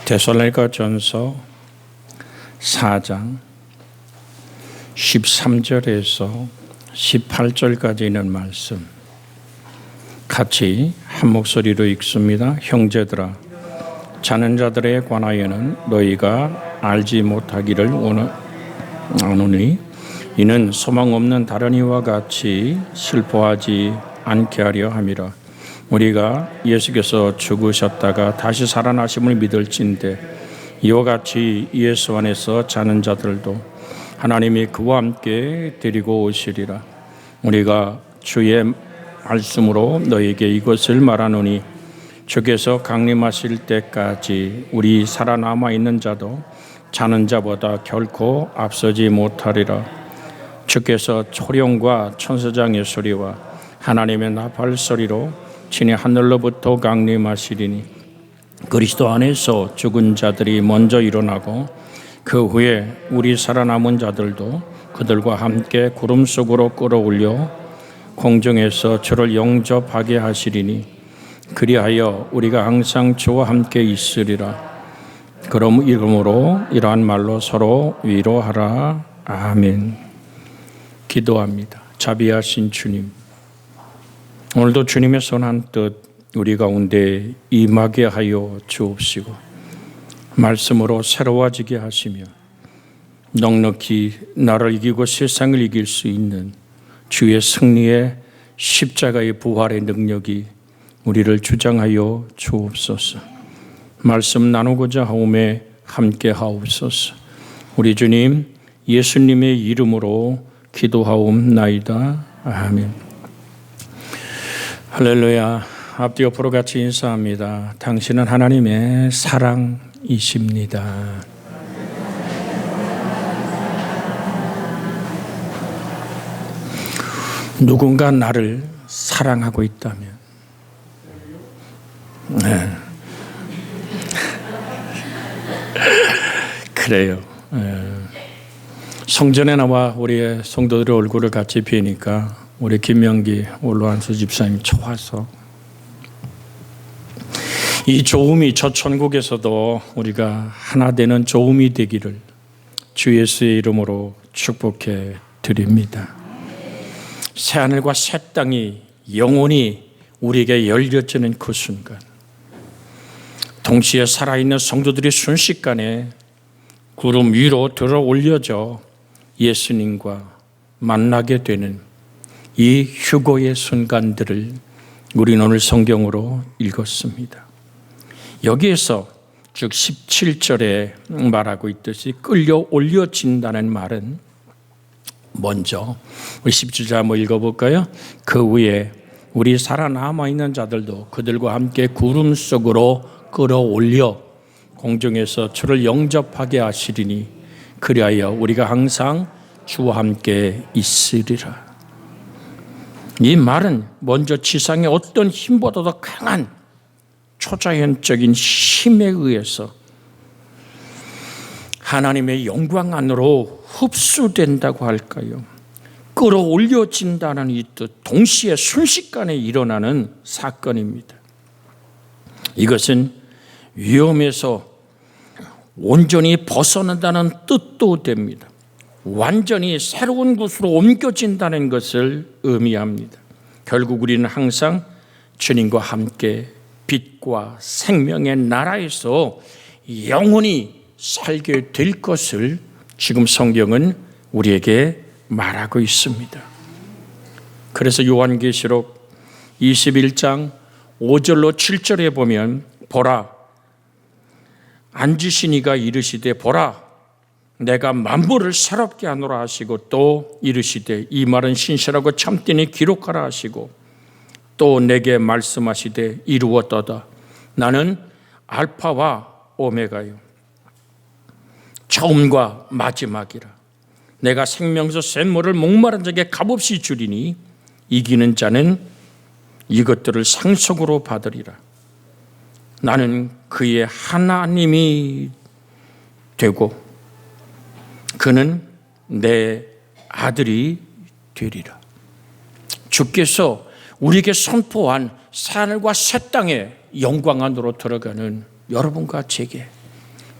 데살로니가전서 4장 13절에서 18절까지 있는 말씀 같이 한 목소리로 읽습니다. 형제들아, 자는 자들에 관하여는 너희가 알지 못하기를 원하노니 이는 소망 없는 다른 이와 같이 슬퍼하지 않게 하려 함이라. 우리가 예수께서 죽으셨다가 다시 살아나심을 믿을진대 이와 같이 예수 안에서 자는 자들도 하나님이 그와 함께 데리고 오시리라. 우리가 주의 말씀으로 너에게 이것을 말하노니 주께서 강림하실 때까지 우리 살아남아 있는 자도 자는 자보다 결코 앞서지 못하리라. 주께서 초령과 천사장의 소리와 하나님의 나팔 소리로 친히 하늘로부터 강림하시리니 그리스도 안에서 죽은 자들이 먼저 일어나고 그 후에 우리 살아남은 자들도 그들과 함께 구름 속으로 끌어올려 공중에서 주를 영접하게 하시리니 그리하여 우리가 항상 주와 함께 있으리라. 그러므로 이러한 말로 서로 위로하라. 아멘. 기도합니다. 자비하신 주님, 오늘도 주님의 선한 뜻 우리 가운데 임하게 하여 주옵시고 말씀으로 새로워지게 하시며 넉넉히 나를 이기고 세상을 이길 수 있는 주의 승리의 십자가의 부활의 능력이 우리를 주장하여 주옵소서. 말씀 나누고자 하오매 함께 하옵소서. 우리 주님 예수님의 이름으로 기도하옵나이다. 아멘. 할렐루야. 앞뒤 옆으로 같이 인사합니다. 당신은 하나님의 사랑이십니다. 누군가 나를 사랑하고 있다면, 네. 그래요. 성전에 나와 우리의 성도들의 얼굴을 같이 뵈니까 우리 김명기 올로한수 집사님 좋아서 이 좋음이 저 천국에서도 우리가 하나 되는 좋음이 되기를 주 예수의 이름으로 축복해 드립니다. 새하늘과 새 땅이 영원히 우리에게 열려지는 그 순간, 동시에 살아있는 성도들이 순식간에 구름 위로 들어 올려져 예수님과 만나게 되는 이 휴거의 순간들을 우리는 오늘 성경으로 읽었습니다. 여기에서 즉 17절에 말하고 있듯이 끌려 올려진다는 말은 먼저 우리 17절 한번 읽어볼까요? 그 후에 우리 살아남아 있는 자들도 그들과 함께 구름 속으로 끌어올려 공중에서 주를 영접하게 하시리니 그리하여 우리가 항상 주와 함께 있으리라. 이 말은 먼저 지상의 어떤 힘보다도 강한 초자연적인 힘에 의해서 하나님의 영광 안으로 흡수된다고 할까요? 끌어올려진다는 이 뜻, 동시에 순식간에 일어나는 사건입니다. 이것은 위험에서 온전히 벗어난다는 뜻도 됩니다. 완전히 새로운 곳으로 옮겨진다는 것을 의미합니다. 결국 우리는 항상 주님과 함께 빛과 생명의 나라에서 영원히 살게 될 것을 지금 성경은 우리에게 말하고 있습니다. 그래서 요한계시록 21장 5절로 7절에 보면 보라, 앉으신 이가 이르시되 보라, 내가 만물을 새롭게 하노라 하시고 또 이르시되 이 말은 신실하고 참되니 기록하라 하시고 또 내게 말씀하시되 이루었도다. 나는 알파와 오메가요, 처음과 마지막이라. 내가 생명수 샘물을 목마른 자에게 값없이 주리니 이기는 자는 이것들을 상속으로 받으리라. 나는 그의 하나님이 되고 그는 내 아들이 되리라. 주께서 우리에게 선포한 하늘과 새 땅의 영광 안으로 들어가는 여러분과 제게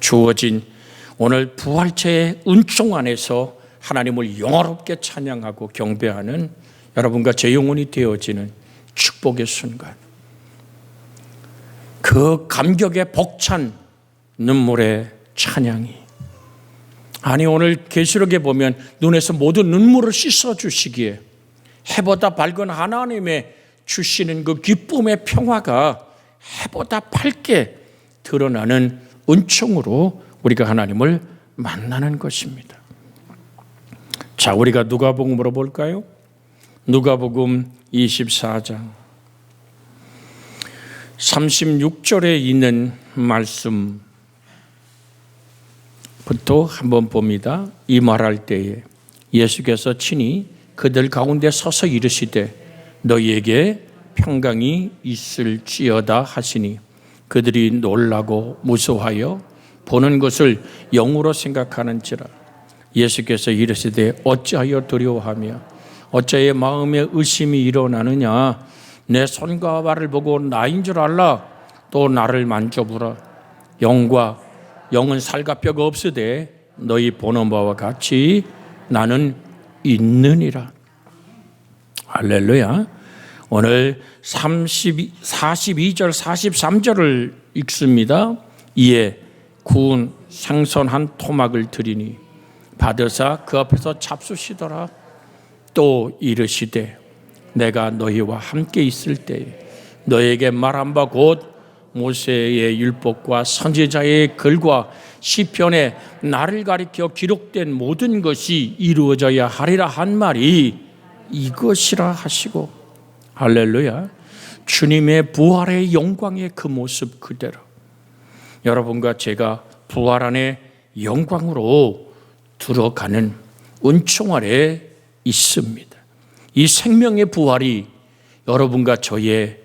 주어진 오늘 부활체의 은총 안에서 하나님을 영화롭게 찬양하고 경배하는 여러분과 제 영혼이 되어지는 축복의 순간, 그 감격에 벅찬 눈물의 찬양이, 아니 오늘 계시록에 보면 눈에서 모든 눈물을 씻어주시기에 해보다 밝은 하나님의 주시는 그 기쁨의 평화가 해보다 밝게 드러나는 은총으로 우리가 하나님을 만나는 것입니다. 자, 우리가 누가복음으로 볼까요? 누가복음 24장 36절에 있는 말씀부터 한번 봅니다. 이 말할 때에 예수께서 친히 그들 가운데 서서 이르시되 너희에게 평강이 있을지어다 하시니 그들이 놀라고 무서워하여 보는 것을 영으로 생각하는지라. 예수께서 이르시되 어찌하여 두려워하며 어찌하여 마음에 의심이 일어나느냐. 내 손과 발을 보고 나인 줄 알라. 또 나를 만져보라. 영은 살과 뼈가 없으되 너희 보는 바와 같이 나는 있느니라. 할렐루야. 오늘 42절 43절을 읽습니다. 이에 구운 생선 한 토막을 드리니 받으사 그 앞에서 잡수시더라. 또 이르시되 내가 너희와 함께 있을 때에 너에게 말한 바 곧 모세의 율법과 선지자의 글과 시편에 나를 가리켜 기록된 모든 것이 이루어져야 하리라 한 말이 이것이라 하시고, 할렐루야. 주님의 부활의 영광의 그 모습 그대로 여러분과 제가 부활 안에 영광으로 들어가는 은총 아래 있습니다. 이 생명의 부활이 여러분과 저의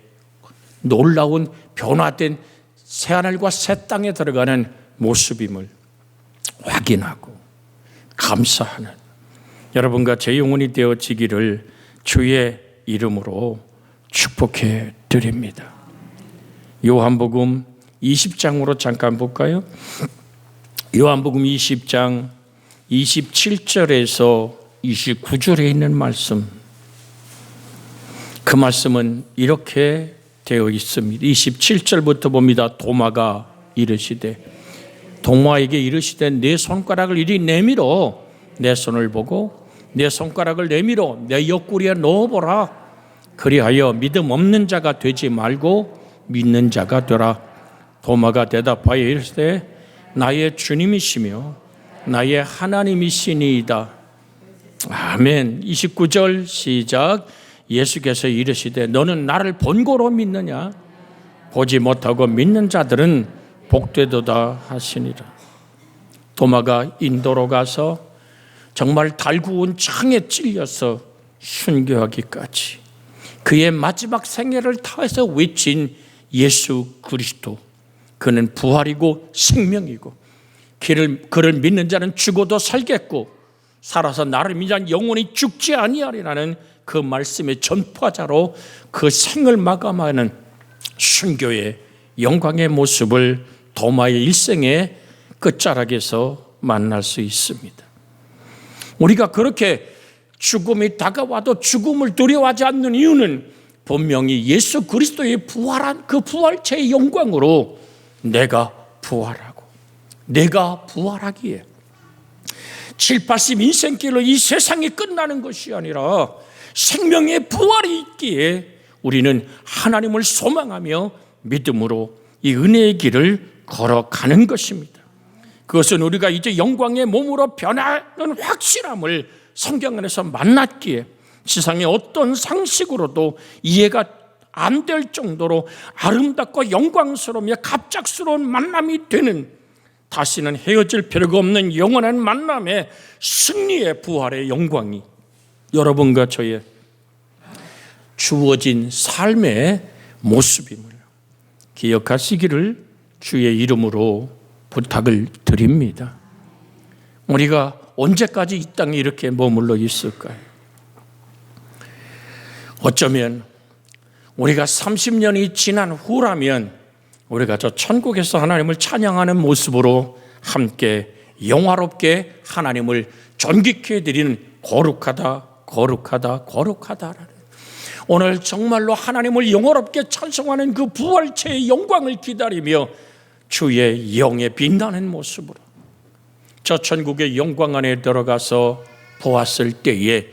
놀라운 변화된 새하늘과 새 땅에 들어가는 모습임을 확인하고 감사하는 여러분과 제 영혼이 되어지기를 주의 이름으로 축복해 드립니다. 요한복음 20장으로 잠깐 볼까요? 요한복음 20장 27절에서 29절에 있는 말씀, 그 말씀은 이렇게 되어 있습니다. 27절부터 봅니다. 도마가 이르시되 동마에게 이르시되 내 손가락을 이리 내밀어 내 손을 보고 내 손가락을 내밀어 내 옆구리에 넣어보라. 그리하여 믿음 없는 자가 되지 말고 믿는 자가 되라. 도마가 대답하여 이르시되 나의 주님이시며 나의 하나님이시니이다. 아멘. 29절 시작. 예수께서 이르시되 너는 나를 본고로 믿느냐? 보지 못하고 믿는 자들은 복되도다 하시니라. 도마가 인도로 가서 정말 달구운 창에 찔려서 순교하기까지 그의 마지막 생애를 다해서 외친 예수 그리스도, 그는 부활이고 생명이고 그를 믿는 자는 죽어도 살겠고 살아서 나를 믿는 영혼이 죽지 아니하리라는 그 말씀의 전파자로 그 생을 마감하는 순교의 영광의 모습을 도마의 일생의 끝자락에서 만날 수 있습니다. 우리가 그렇게 죽음이 다가와도 죽음을 두려워하지 않는 이유는 분명히 예수 그리스도의 부활한 그 부활체의 영광으로 내가 부활하고 내가 부활하기에 7, 80 인생길로 이 세상이 끝나는 것이 아니라 생명의 부활이 있기에 우리는 하나님을 소망하며 믿음으로 이 은혜의 길을 걸어가는 것입니다. 그것은 우리가 이제 영광의 몸으로 변하는 확실함을 성경 안에서 만났기에 세상의 어떤 상식으로도 이해가 안 될 정도로 아름답고 영광스러우며 갑작스러운 만남이 되는, 다시는 헤어질 필요가 없는 영원한 만남의 승리의 부활의 영광이 여러분과 저의 주어진 삶의 모습임을 기억하시기를 주의 이름으로 부탁을 드립니다. 우리가 언제까지 이 땅에 이렇게 머물러 있을까요? 어쩌면 우리가 30년이 지난 후라면 우리가 저 천국에서 하나님을 찬양하는 모습으로 함께 영화롭게 하나님을 존귀케 해드리는 거룩하다, 거룩하다, 거룩하다라는, 오늘 정말로 하나님을 영화롭게 찬송하는 그 부활체의 영광을 기다리며 주의 영에 빛나는 모습으로 저 천국의 영광 안에 들어가서 보았을 때에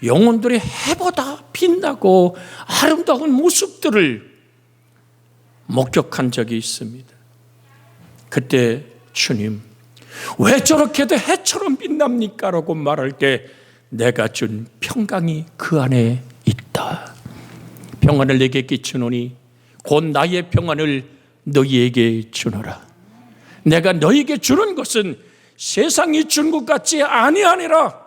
영혼들이 해보다 빛나고 아름다운 모습들을 목격한 적이 있습니다. 그때 주님, 왜 저렇게도 해처럼 빛납니까? 라고 말할 때 내가 준 평강이 그 안에 있다. 평안을 내게 끼치노니 곧 나의 평안을 너희에게 주노라. 내가 너희에게 주는 것은 세상이 준 것 같지 아니하니라.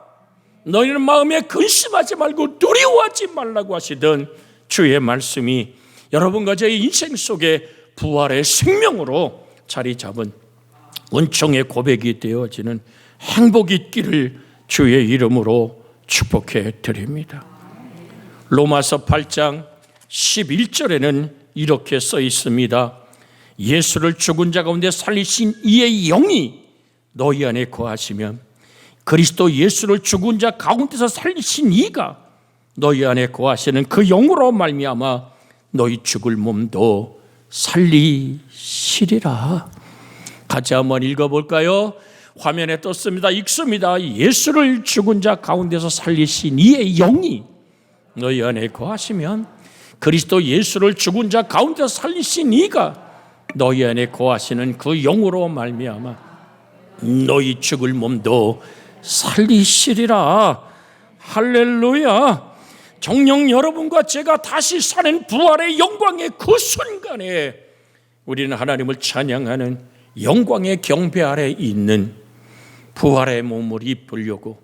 너희는 마음에 근심하지 말고 두려워하지 말라고 하시던 주의 말씀이 여러분과 제 인생 속에 부활의 생명으로 자리 잡은 은총의 고백이 되어지는 행복이 있기를 주의 이름으로 축복해 드립니다. 로마서 8장 11절에는 이렇게 써 있습니다. 예수를 죽은 자 가운데 살리신 이의 영이 너희 안에 거하시면 그리스도 예수를 죽은 자 가운데서 살리신 이가 너희 안에 거하시는 그 영으로 말미암아 너희 죽을 몸도 살리시리라. 같이 한번 읽어볼까요? 화면에 떴습니다. 읽습니다. 예수를 죽은 자 가운데서 살리신 이의 영이 너희 안에 거하시면 그리스도 예수를 죽은 자 가운데서 살리신 이가 너희 안에 거하시는 그 영으로 말미암아 너희 죽을 몸도 살리시리라. 할렐루야. 정녕 여러분과 제가 다시 사는 부활의 영광의 그 순간에 우리는 하나님을 찬양하는 영광의 경배 아래 있는 부활의 몸을 입으려고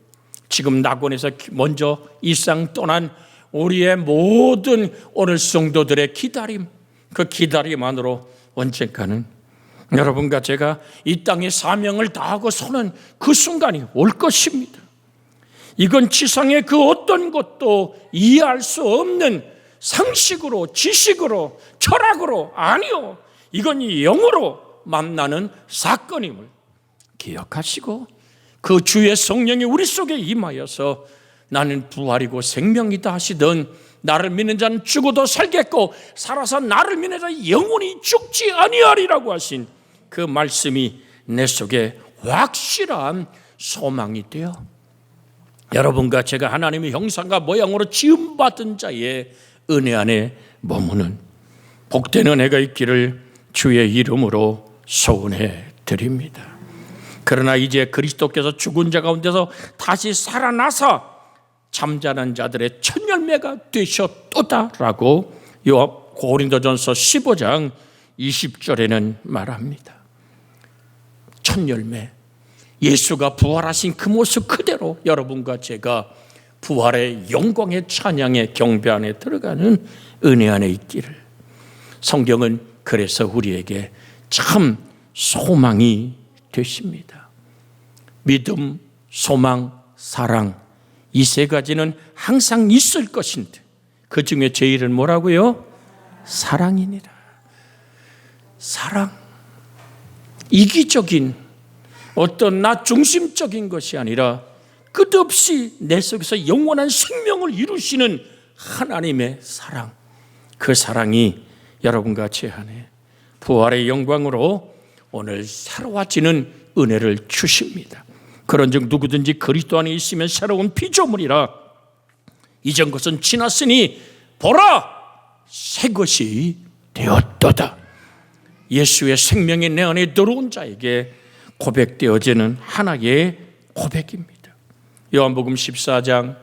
지금 낙원에서 먼저 일상 떠난 우리의 모든 오늘 성도들의 기다림, 그 기다림 안으로 언젠가는 여러분과 제가 이 땅의 사명을 다하고 서는 그 순간이 올 것입니다. 이건 지상의 그 어떤 것도 이해할 수 없는 상식으로, 지식으로, 철학으로, 아니요, 이건 영으로 만나는 사건임을 기억하시고 그 주의 성령이 우리 속에 임하여서 나는 부활이고 생명이다 하시던 나를 믿는 자는 죽어도 살겠고 살아서 나를 믿는 자는 영원히 죽지 아니하리라고 하신 그 말씀이 내 속에 확실한 소망이 되어 여러분과 제가 하나님의 형상과 모양으로 지음받은 자의 은혜 안에 머무는 복된 은혜가 있기를 주의 이름으로 소원해 드립니다. 그러나 이제 그리스도께서 죽은 자 가운데서 다시 살아나사 잠자는 자들의 첫 열매가 되셨도다라고 고린도전서 15장 20절에는 말합니다. 첫 열매, 예수가 부활하신 그 모습 그대로 여러분과 제가 부활의 영광의 찬양의 경배 안에 들어가는 은혜 안에 있기를. 성경은 그래서 우리에게 참 소망이 되십니다. 믿음, 소망, 사랑, 이 세 가지는 항상 있을 것인데 그 중에 제일은 뭐라고요? 사랑이니라. 사랑, 이기적인 어떤 나 중심적인 것이 아니라 끝없이 내 속에서 영원한 생명을 이루시는 하나님의 사랑, 그 사랑이 여러분과 제 안에 부활의 영광으로 오늘 새로워지는 은혜를 주십니다. 그런즉 누구든지 그리스도 안에 있으면 새로운 피조물이라 이전 것은 지났으니 보라 새 것이 되었도다. 예수의 생명이 내 안에 들어온 자에게 고백되어지는 하나의 고백입니다. 요한복음 14장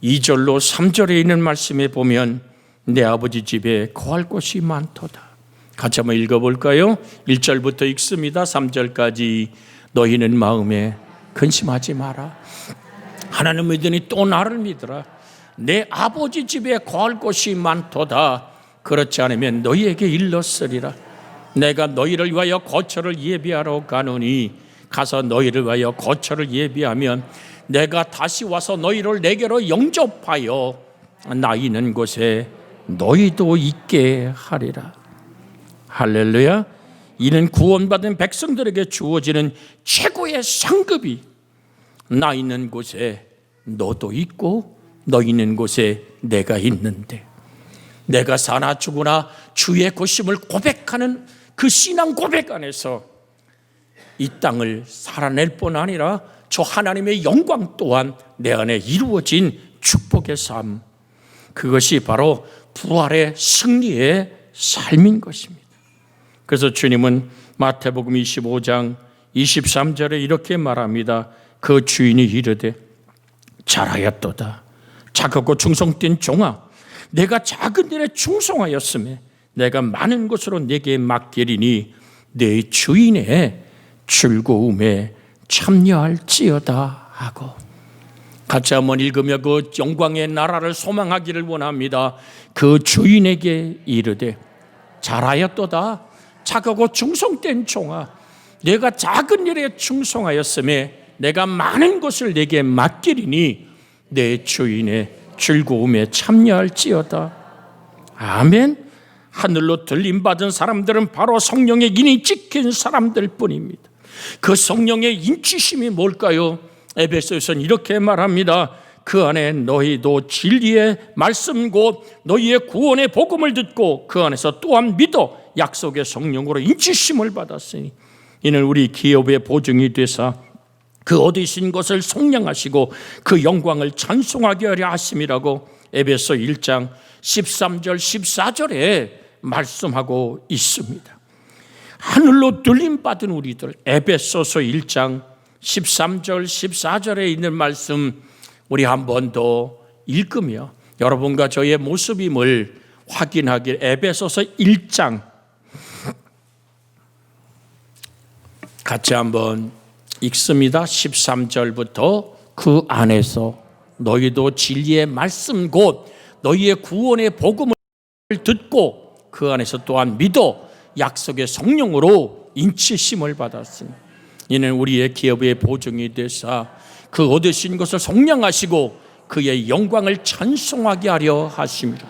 2절로 3절에 있는 말씀에 보면 내 아버지 집에 거할 곳이 많도다. 같이 한번 읽어볼까요? 1절부터 읽습니다. 3절까지. 너희는 마음에 근심하지 마라. 하나님 믿으니 또 나를 믿으라. 내 아버지 집에 거할 곳이 많도다. 그렇지 않으면 너희에게 일렀으리라. 내가 너희를 위하여 거처를 예비하러 가노니 가서 너희를 위하여 거처를 예비하면 내가 다시 와서 너희를 내게로 영접하여 나 있는 곳에 너희도 있게 하리라. 할렐루야. 이는 구원받은 백성들에게 주어지는 최고의 상급이 나 있는 곳에 너도 있고 너 있는 곳에 내가 있는데, 내가 사나 죽으나 주의 고심을 고백하는 그 신앙 고백 안에서 이 땅을 살아낼 뿐 아니라 저 하나님의 영광 또한 내 안에 이루어진 축복의 삶, 그것이 바로 부활의 승리의 삶인 것입니다. 그래서 주님은 마태복음 25장 23절에 이렇게 말합니다. 그 주인이 이르되 잘하였도다 착하고 충성된 종아, 내가 작은 일에 충성하였으며 내가 많은 것으로 내게 맡기리니 내 주인의 즐거움에 참여할지어다 하고, 같이 한번 읽으며 그 영광의 나라를 소망하기를 원합니다. 그 주인에게 이르되 잘하였도다 착하고 충성된 종아, 내가 작은 일에 충성하였으며 내가 많은 것을 내게 맡기리니 내 주인의 즐거움에 참여할지어다. 아멘. 하늘로 들림받은 사람들은 바로 성령의 인이 찍힌 사람들 뿐입니다. 그 성령의 인치심이 뭘까요? 에베소에서는 이렇게 말합니다. 그 안에 너희도 진리의 말씀 곧 너희의 구원의 복음을 듣고 그 안에서 또한 믿어 약속의 성령으로 인치심을 받았으니 이는 우리 기업의 보증이 되사 그 얻으신 것을 속량하시고 그 영광을 찬송하게 하려 하심이라고 에베소 1장 13절 14절에 말씀하고 있습니다. 하늘로 들림받은 우리들, 에베소서 1장 13절 14절에 있는 말씀 우리 한 번 더 읽으며 여러분과 저의 모습임을 확인하길, 에베소서 1장 같이 한번 읽습니다. 13절부터 그 안에서 너희도 진리의 말씀 곧 너희의 구원의 복음을 듣고 그 안에서 또한 믿어 약속의 성령으로 인치심을 받았으니 이는 우리의 기업의 보증이 되사 그 얻으신 것을 속량하시고 그의 영광을 찬송하게 하려 하십니다.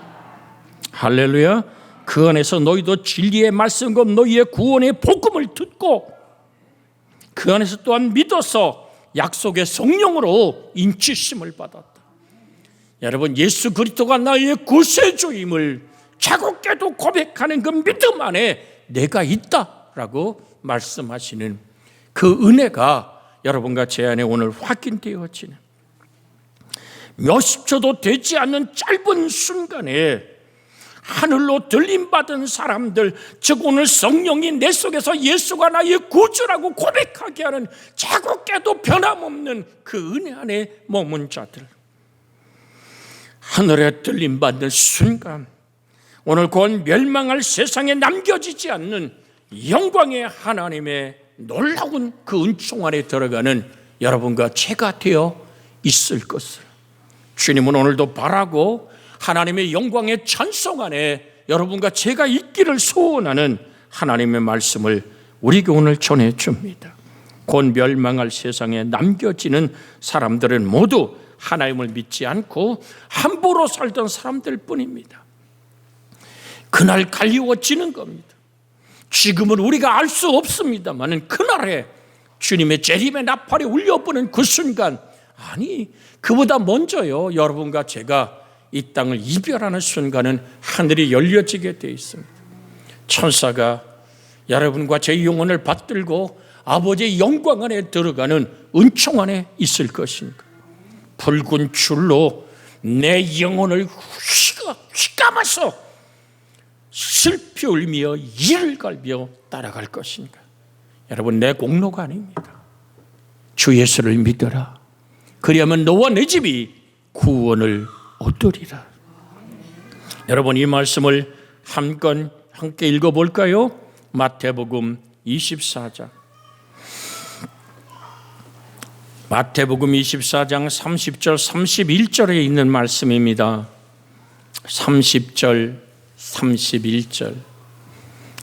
할렐루야. 그 안에서 너희도 진리의 말씀 곧 너희의 구원의 복음을 듣고 그 안에서 또한 믿어서 약속의 성령으로 인치심을 받았다. 여러분, 예수 그리스도가 나의 구세주임을 자국게도 고백하는 그 믿음 안에 내가 있다라고 말씀하시는 그 은혜가 여러분과 제 안에 오늘 확인되어지는, 몇십 초도 되지 않는 짧은 순간에 하늘로 들림받은 사람들, 즉 오늘 성령이 내 속에서 예수가 나의 구주라고 고백하게 하는 자국게도 변함없는 그 은혜 안에 머문 자들, 하늘에 들림받는 순간 오늘 곧 멸망할 세상에 남겨지지 않는 영광의 하나님의 놀라운 그 은총 안에 들어가는 여러분과 제가 되어 있을 것을 주님은 오늘도 바라고 하나님의 영광의 찬송 안에 여러분과 제가 있기를 소원하는 하나님의 말씀을 우리에게 오늘 전해줍니다. 곧 멸망할 세상에 남겨지는 사람들은 모두 하나님을 믿지 않고 함부로 살던 사람들 뿐입니다. 그날 갈리워지는 겁니다. 지금은 우리가 알 수 없습니다만 그날에 주님의 재림의 나팔이 울려보는 그 순간, 아니 그보다 먼저요, 여러분과 제가 이 땅을 이별하는 순간은 하늘이 열려지게 되어 있습니다. 천사가 여러분과 제 영혼을 받들고 아버지의 영광 안에 들어가는 은총 안에 있을 것인가. 붉은 줄로 내 영혼을 휘감아서 슬피 울며 이를 갈며 따라갈 것인가. 여러분, 내 공로가 아닙니다. 주 예수를 믿어라. 그리하면 너와 내 집이 구원을 얻으리라. 여러분, 이 말씀을 한 건 함께 읽어볼까요? 마태복음 24장. 마태복음 24장 30절 31절에 있는 말씀입니다. 30절 31절.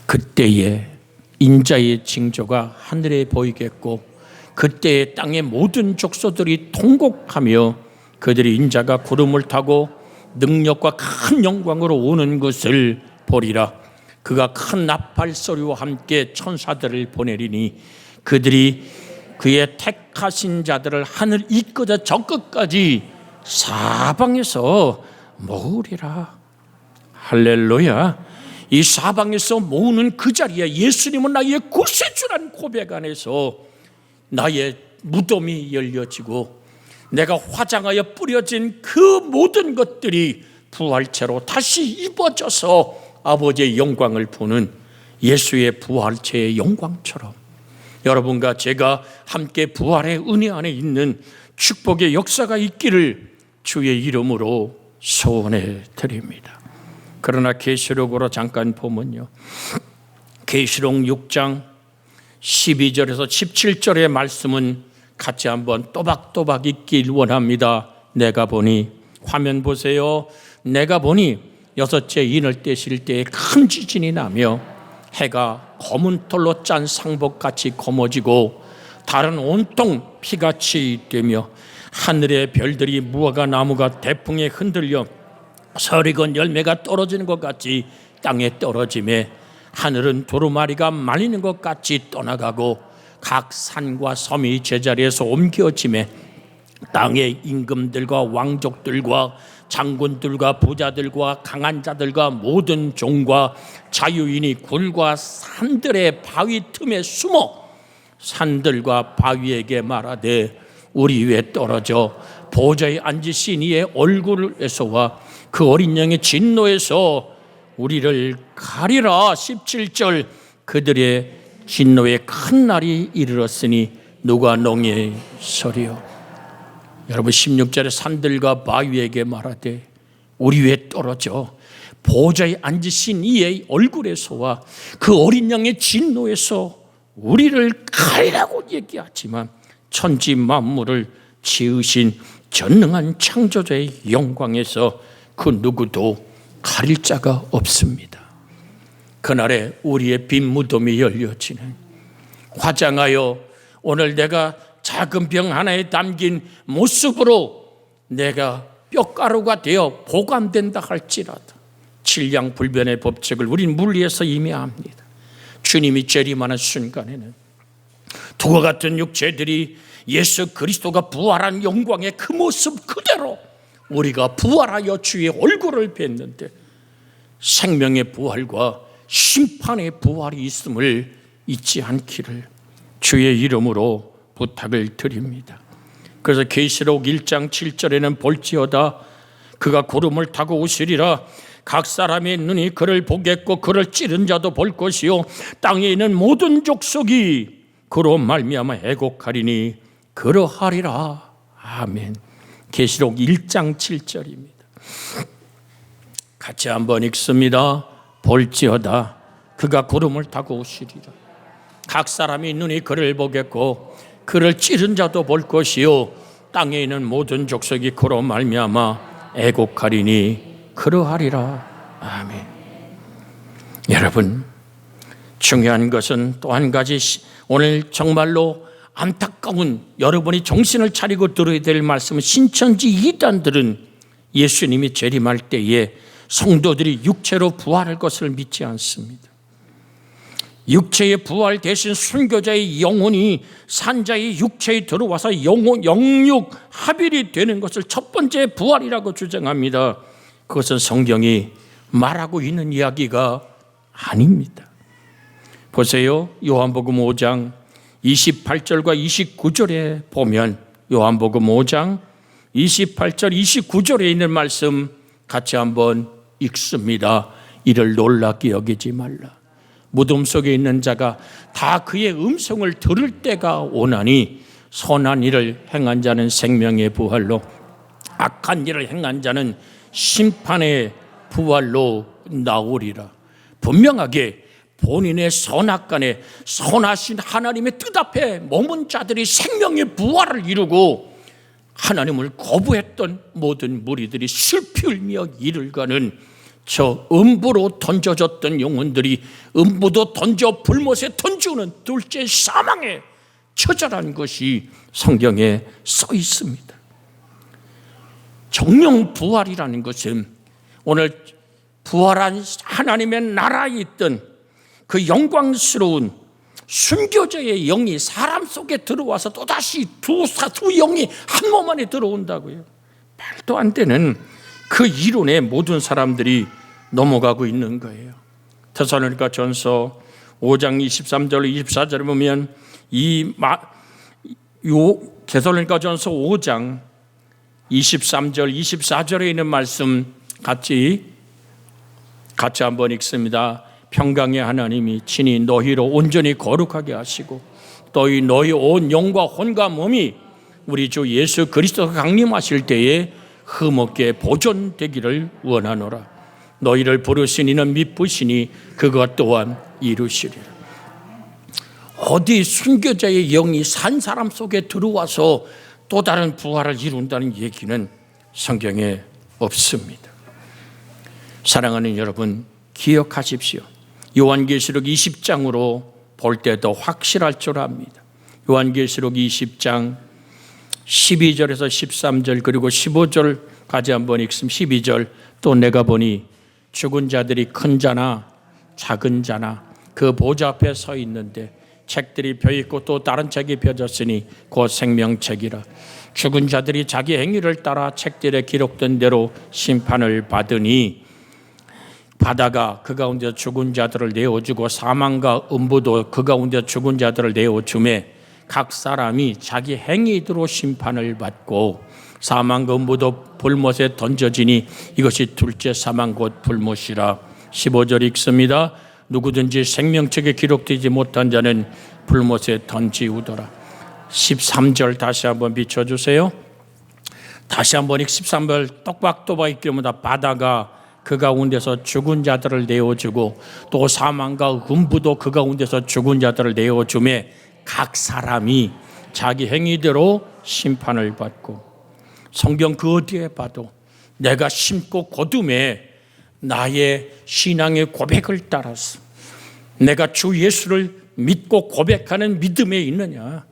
그때에 인자의 징조가 하늘에 보이겠고 그때에 땅의 모든 족속들이 통곡하며 그들이 인자가 구름을 타고 능력과 큰 영광으로 오는 것을 보리라. 그가 큰 나팔 소리와 함께 천사들을 보내리니 그들이 그의 택하신 자들을 하늘 이 끝에 저 끝까지 사방에서 모으리라. 할렐루야. 이 사방에서 모으는 그 자리에 예수님은 나의 구세주란 고백 안에서 나의 무덤이 열려지고 내가 화장하여 뿌려진 그 모든 것들이 부활체로 다시 입어져서 아버지의 영광을 보는 예수의 부활체의 영광처럼 여러분과 제가 함께 부활의 은혜 안에 있는 축복의 역사가 있기를 주의 이름으로 소원해 드립니다. 그러나 계시록으로 잠깐 보면요, 계시록 6장 12절에서 17절의 말씀은 같이 한번 또박또박 읽길 원합니다. 내가 보니, 화면 보세요. 내가 보니 여섯째 인을 떼실 때에 큰 지진이 나며 해가 검은 털로 짠 상복같이 검어지고 달은 온통 피같이 되며 하늘의 별들이 무화과 나무가 대풍에 흔들려 설익은 열매가 떨어지는 것 같이 땅에 떨어지매 하늘은 두루마리가 말리는 것 같이 떠나가고 각 산과 섬이 제자리에서 옮겨지매 땅의 임금들과 왕족들과 장군들과 부자들과 강한 자들과 모든 종과 자유인이 굴과 산들의 바위 틈에 숨어 산들과 바위에게 말하되 우리 위에 떨어져 보좌에 앉으신 이의 얼굴에서와 그 어린 양의 진노에서 우리를 가리라. 17절 그들의 진노의 큰 날이 이르렀으니 누가 농에 서리요. 여러분 16절에 산들과 바위에게 말하되 우리 위에 떨어져 보좌에 앉으신 이의 얼굴에서와 그 어린 양의 진노에서 우리를 가리라고 얘기하지만 천지 만물을 지으신 전능한 창조자의 영광에서 그 누구도 가릴 자가 없습니다. 그날에 우리의 빈 무덤이 열려지는 화장하여 오늘 내가 작은 병 하나에 담긴 모습으로 내가 뼈가루가 되어 보관된다 할지라도 질량불변의 법칙을 우린 물리에서 이미 압니다. 주님이 재림하는 순간에는 두와 같은 육체들이 예수 그리스도가 부활한 영광의 그 모습 그대로 우리가 부활하여 주의 얼굴을 뵀는데 생명의 부활과 심판의 부활이 있음을 잊지 않기를 주의 이름으로 부탁을 드립니다. 그래서 계시록 1장 7절에는 볼지어다 그가 구름을 타고 오시리라. 각 사람의 눈이 그를 보겠고 그를 찌른 자도 볼 것이요 땅에 있는 모든 족속이 그로 말미암아 애곡하리니 그러하리라. 아멘. 계시록 1장 7절입니다. 같이 한번 읽습니다. 볼지어다 그가 구름을 타고 오시리라. 각 사람이 눈이 그를 보겠고 그를 찌른 자도 볼 것이요 땅에 있는 모든 족속이 그로 말미암아 애곡하리니 그러하리라. 아멘. 여러분 중요한 것은 또 한 가지 오늘 정말로 안타까운 여러분이 정신을 차리고 들어야 될 말씀은 신천지 이단들은 예수님이 재림할 때에 성도들이 육체로 부활할 것을 믿지 않습니다. 육체의 부활 대신 순교자의 영혼이 산자의 육체에 들어와서 영육 합일이 되는 것을 첫 번째 부활이라고 주장합니다. 그것은 성경이 말하고 있는 이야기가 아닙니다. 보세요. 요한복음 5장 28절과 29절에 보면 요한복음 5장 28절 29절에 있는 말씀 같이 한번 읽습니다. 이를 놀랍게 여기지 말라. 무덤 속에 있는 자가 다 그의 음성을 들을 때가 오나니 선한 일을 행한 자는 생명의 부활로 악한 일을 행한 자는 심판의 부활로 나오리라. 분명하게 본인의 선악간에 선하신 하나님의 뜻 앞에 머문 자들이 생명의 부활을 이루고 하나님을 거부했던 모든 무리들이 슬피 울며 이를 가는 저 음부로 던져졌던 영혼들이 음부도 던져 불못에 던지는 둘째 사망에 처절한 것이 성경에 써 있습니다. 정령 부활이라는 것은 오늘 부활한 하나님의 나라에 있던 그 영광스러운 순교자의 영이 사람 속에 들어와서 또다시 두 영이 한 몸 안에 들어온다고요. 말도 안 되는 그 이론에 모든 사람들이 넘어가고 있는 거예요. 데살로니가 전서 5장 23절 24절에 보면 데살로니가 전서 5장 23절 24절에 있는 말씀 같이 한번 읽습니다. 평강의 하나님이 친히 너희로 온전히 거룩하게 하시고 너희 온 영과 혼과 몸이 우리 주 예수 그리스도가 강림하실 때에 흠없게 보존되기를 원하노라. 너희를 부르신 이는 미쁘시니 그것 또한 이루시리라. 어디 순교자의 영이 산 사람 속에 들어와서 또 다른 부활을 이룬다는 얘기는 성경에 없습니다. 사랑하는 여러분, 기억하십시오. 요한계시록 20장으로 볼 때 더 확실할 줄 압니다. 요한계시록 20장 12절에서 13절 그리고 15절까지 한번 읽습니다. 12절 또 내가 보니 죽은 자들이 큰 자나 작은 자나 그 보좌 앞에 서 있는데 책들이 펴있고 또 다른 책이 펴졌으니 곧 생명책이라. 죽은 자들이 자기 행위를 따라 책들에 기록된 대로 심판을 받으니 바다가 그 가운데 죽은 자들을 내어주고 사망과 음부도 그 가운데 죽은 자들을 내어주매 각 사람이 자기 행위대로 심판을 받고 사망과 음부도 불못에 던져지니 이것이 둘째 사망 곧 불못이라. 15절 읽습니다. 누구든지 생명책에 기록되지 못한 자는 불못에 던지우더라. 13절 다시 한번 비춰주세요. 다시 한번 13절 똑박똑박 읽기보다 바다가 그 가운데서 죽은 자들을 내어주고 또 사망과 음부도 그 가운데서 죽은 자들을 내어주매 각 사람이 자기 행위대로 심판을 받고. 성경 그 어디에 봐도 내가 심고 거둠에 나의 신앙의 고백을 따라서 내가 주 예수를 믿고 고백하는 믿음에 있느냐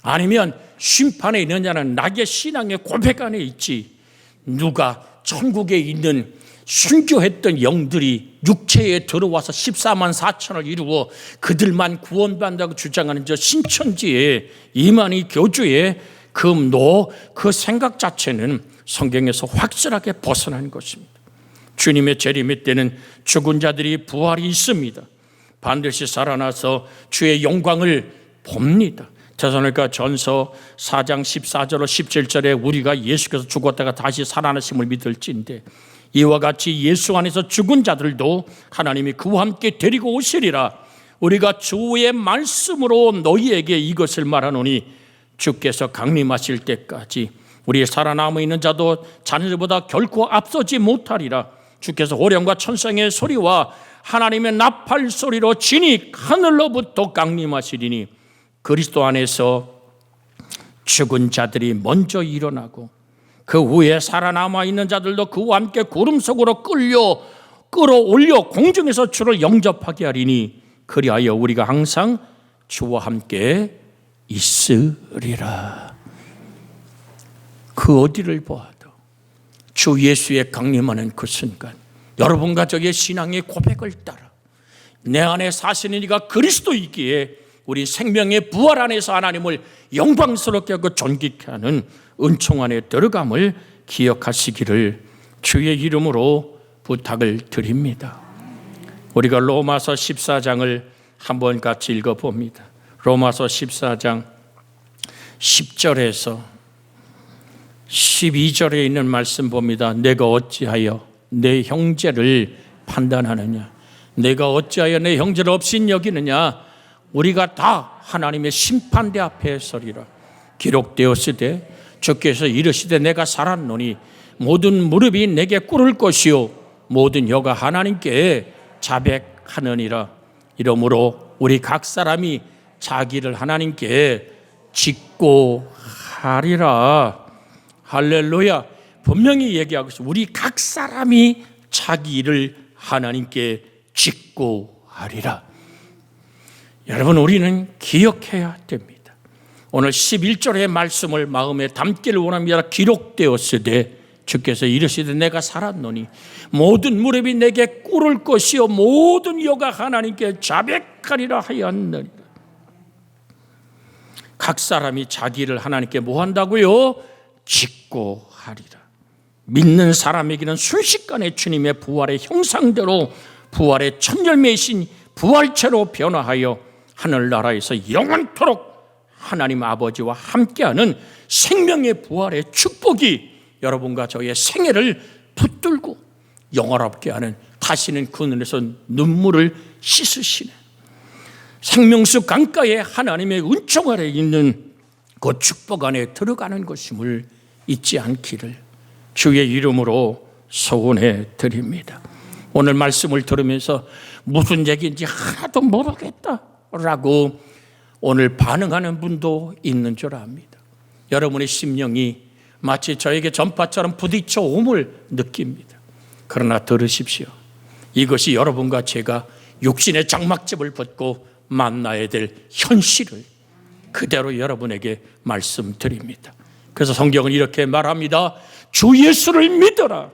아니면 심판에 있느냐는 나의 신앙의 고백 안에 있지. 누가 천국에 있는 순교했던 영들이 육체에 들어와서 14만 4천을 이루어 그들만 구원받는다고 주장하는 저 신천지의 이만희 교주의 그 생각 자체는 성경에서 확실하게 벗어난 것입니다. 주님의 재림의 때는 죽은 자들이 부활이 있습니다. 반드시 살아나서 주의 영광을 봅니다. 데살로니가 전서 4장 14절로 17절에 우리가 예수께서 죽었다가 다시 살아나심을 믿을진데 이와 같이 예수 안에서 죽은 자들도 하나님이 그와 함께 데리고 오시리라. 우리가 주의 말씀으로 너희에게 이것을 말하노니 주께서 강림하실 때까지 우리 살아남아 있는 자도 자녀들보다 결코 앞서지 못하리라. 주께서 호령과 천성의 소리와 하나님의 나팔 소리로 진이 하늘로부터 강림하시리니 그리스도 안에서 죽은 자들이 먼저 일어나고 그 후에 살아남아 있는 자들도 그와 함께 구름 속으로 끌어올려 공중에서 주를 영접하게 하리니 그리하여 우리가 항상 주와 함께 있으리라. 그 어디를 보아도 주 예수의 강림하는 그 순간 여러분 가족의 신앙의 고백을 따라 내 안에 사시는 이가 그리스도이기에 우리 생명의 부활 안에서 하나님을 영광스럽게 하고 존귀케 하는 은총 안에 들어감을 기억하시기를 주의 이름으로 부탁을 드립니다. 우리가 로마서 14장을 한번 같이 읽어봅니다. 로마서 14장 10절에서 12절에 있는 말씀 봅니다. 내가 어찌하여 내 형제를 판단하느냐? 내가 어찌하여 내 형제를 없인 여기느냐? 우리가 다 하나님의 심판대 앞에 서리라. 기록되었으되 주께서 이르시되 내가 살았노니 모든 무릎이 내게 꿇을 것이요 모든 혀가 하나님께 자백하느니라. 이러므로 우리 각 사람이 자기를 하나님께 짓고 하리라. 할렐루야. 분명히 얘기하고 있어요. 우리 각 사람이 자기를 하나님께 짓고 하리라. 여러분, 우리는 기억해야 됩니다. 오늘 11절의 말씀을 마음에 담기를 원합니다. 기록되었으되 주께서 이르시되 내가 살았노니 모든 무릎이 내게 꿇을 것이요 모든 혀가 하나님께 자백하리라 하였느니라. 각 사람이 자기를 하나님께 뭐 한다고요? 직고하리라. 믿는 사람에게는 순식간에 주님의 부활의 형상대로 부활의 첫 열매이신 부활체로 변화하여 하늘나라에서 영원토록 하나님 아버지와 함께하는 생명의 부활의 축복이 여러분과 저의 생애를 붙들고 영원롭게 하는, 다시는 그 눈에서 눈물을 씻으시는 생명수 강가에 하나님의 은총 아래 있는 그 축복 안에 들어가는 것임을 잊지 않기를 주의 이름으로 소원해 드립니다. 오늘 말씀을 들으면서 무슨 얘기인지 하나도 모르겠다라고 오늘 반응하는 분도 있는 줄 압니다. 여러분의 심령이 마치 저에게 전파처럼 부딪혀 옴을 느낍니다. 그러나 들으십시오. 이것이 여러분과 제가 육신의 장막집을 벗고 만나야 될 현실을 그대로 여러분에게 말씀드립니다. 그래서 성경은 이렇게 말합니다. 주 예수를 믿어라.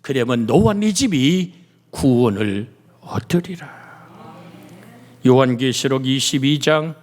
그러면 너와 네 집이 구원을 얻으리라. 요한계시록 22장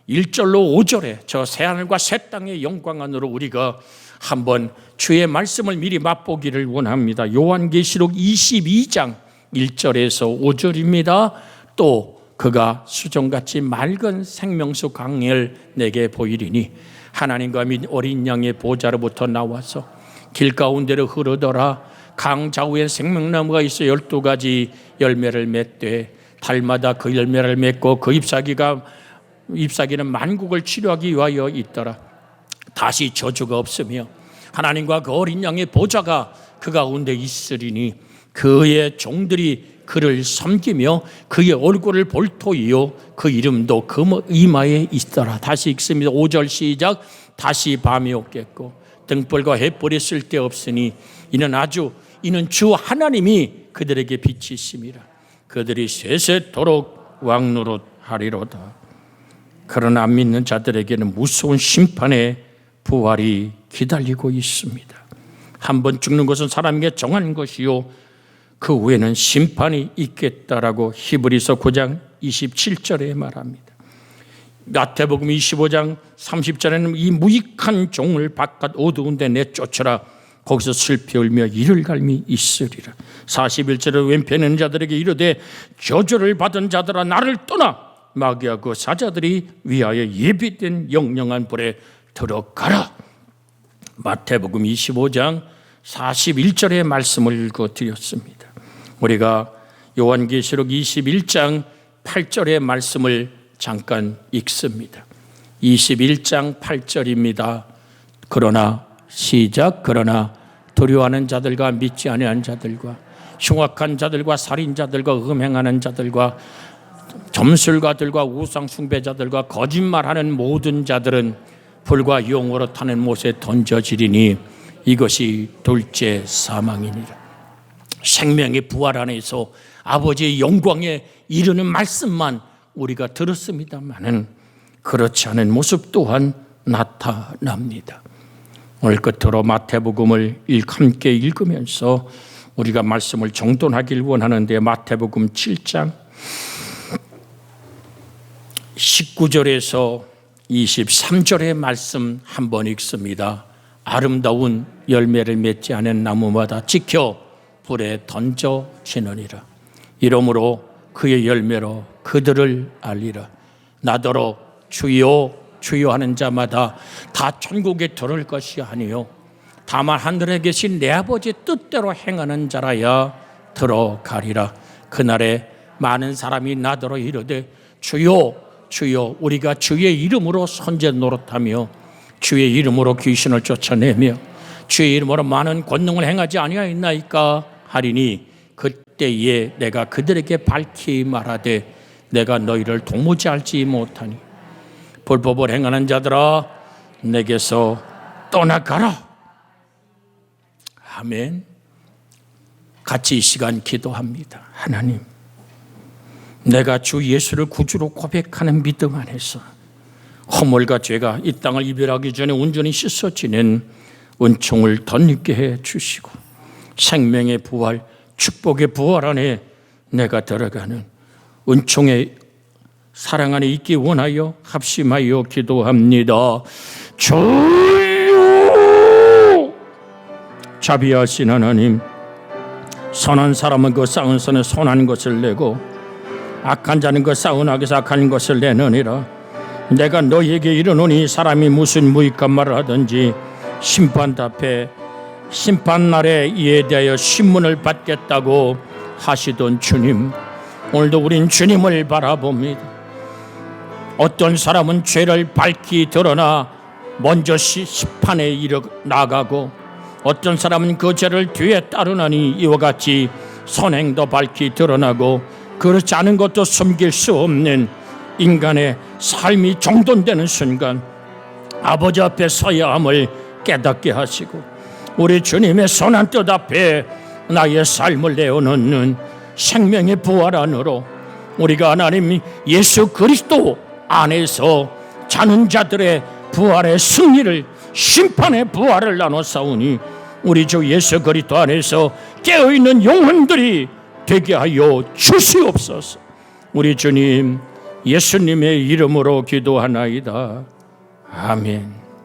1절로 5절에 저 새하늘과 새 땅의 영광 안으로 우리가 한번 주의 말씀을 미리 맛보기를 원합니다. 요한계시록 22장 1절에서 5절입니다. 또 그가 수정같이 맑은 생명수 강을 내게 보이리니 하나님과 및 어린 양의 보좌로부터 나와서 길 가운데로 흐르더라. 강 좌우에 생명나무가 있어 12가지 열매를 맺되 달마다 그 열매를 맺고 그 잎사귀는 만국을 치료하기 위하여 있더라. 다시 저주가 없으며 하나님과 그 어린 양의 보좌가 그 가운데 있으리니 그의 종들이 그를 섬기며 그의 얼굴을 볼 터이요 그 이름도 그 이마에 있더라. 다시 읽습니다. 5절 시작. 다시 밤이 없겠고 등불과 햇불이 쓸데없으니 이는 주 하나님이 그들에게 빛이심이라. 그들이 세세토록 왕노릇하리로다. 그러나 안 믿는 자들에게는 무서운 심판의 부활이 기다리고 있습니다. 한번 죽는 것은 사람에게 정한 것이요 그 후에는 심판이 있겠다라고 히브리서 9장 27절에 말합니다. 마태복음 25장 30절에는 이 무익한 종을 바깥 어두운 데 내쫓으라. 거기서 슬피 울며 이를 갈미 있으리라. 41절에 왼편에는 자들에게 이르되 저주를 받은 자들아 나를 떠나 마귀와 그 사자들이 위하여 예비된 영영한 불에 들어가라. 마태복음 25장 41절의 말씀을 읽어드렸습니다. 우리가 요한계시록 21장 8절의 말씀을 잠깐 읽습니다. 21장 8절입니다. 그러나 두려워하는 자들과 믿지 아니하는 자들과 흉악한 자들과 살인자들과 음행하는 자들과 점술가들과 우상 숭배자들과 거짓말하는 모든 자들은 불과 용으로 타는 못에 던져지리니 이것이 둘째 사망이니라. 생명의 부활 안에서 아버지의 영광에 이르는 말씀만 우리가 들었습니다마는 그렇지 않은 모습 또한 나타납니다. 오늘 끝으로 마태복음을 함께 읽으면서 우리가 말씀을 정돈하길 원하는데 마태복음 7장 19절에서 23절의 말씀 한번 읽습니다. 아름다운 열매를 맺지 않은 나무마다 지켜 불에 던져지느니라. 이러므로 그의 열매로 그들을 알리라. 나더러 주여 주여 하는 자마다 다 천국에 들어올 것이 아니요 다만 하늘에 계신 내 아버지 뜻대로 행하는 자라야 들어가리라. 그날에 많은 사람이 나더러 이르되 주여 주여 우리가 주의 이름으로 선제 노릇하며 주의 이름으로 귀신을 쫓아내며 주의 이름으로 많은 권능을 행하지 아니하였나이까 하리니 그때에 내가 그들에게 밝히 말하되 내가 너희를 도무지 알지 못하니 불법을 행하는 자들아 내게서 떠나가라. 아멘. 같이 이 시간 기도합니다. 하나님, 내가 주 예수를 구주로 고백하는 믿음 안에서 허물과 죄가 이 땅을 이별하기 전에 온전히 씻어지는 은총을 덧입게 해 주시고 생명의 부활, 축복의 부활 안에 내가 들어가는 은총의 사랑 안에 있기 원하여 합심하여 기도합니다. 주여, 자비하신 하나님, 선한 사람은 그 쌓은 선에 선한 것을 내고 악한 자는 그 쌓은 악에서 악한 것을 내느니라. 내가 너희에게 이르노니 사람이 무슨 무익한 말을 하든지 심판답에 심판날에 이에 대하여 신문을 받겠다고 하시던 주님, 오늘도 우린 주님을 바라봅니다. 어떤 사람은 죄를 밝히 드러나 먼저 심판에 이르 나가고, 어떤 사람은 그 죄를 뒤에 따르나니 이와 같이 선행도 밝히 드러나고 그렇지 않은 것도 숨길 수 없는 인간의 삶이 정돈되는 순간 아버지 앞에 서야 함을 깨닫게 하시고, 우리 주님의 선한 뜻 앞에 나의 삶을 내어놓는 생명의 부활 안으로 우리가 하나님 예수 그리스도 안에서 자는 자들의 부활의 승리를, 심판의 부활을 나눠 싸우니 우리 주 예수 그리스도 안에서 깨어있는 영혼들이 되게 하여 주시옵소서. 우리 주님 예수님의 이름으로 기도하나이다. 아멘.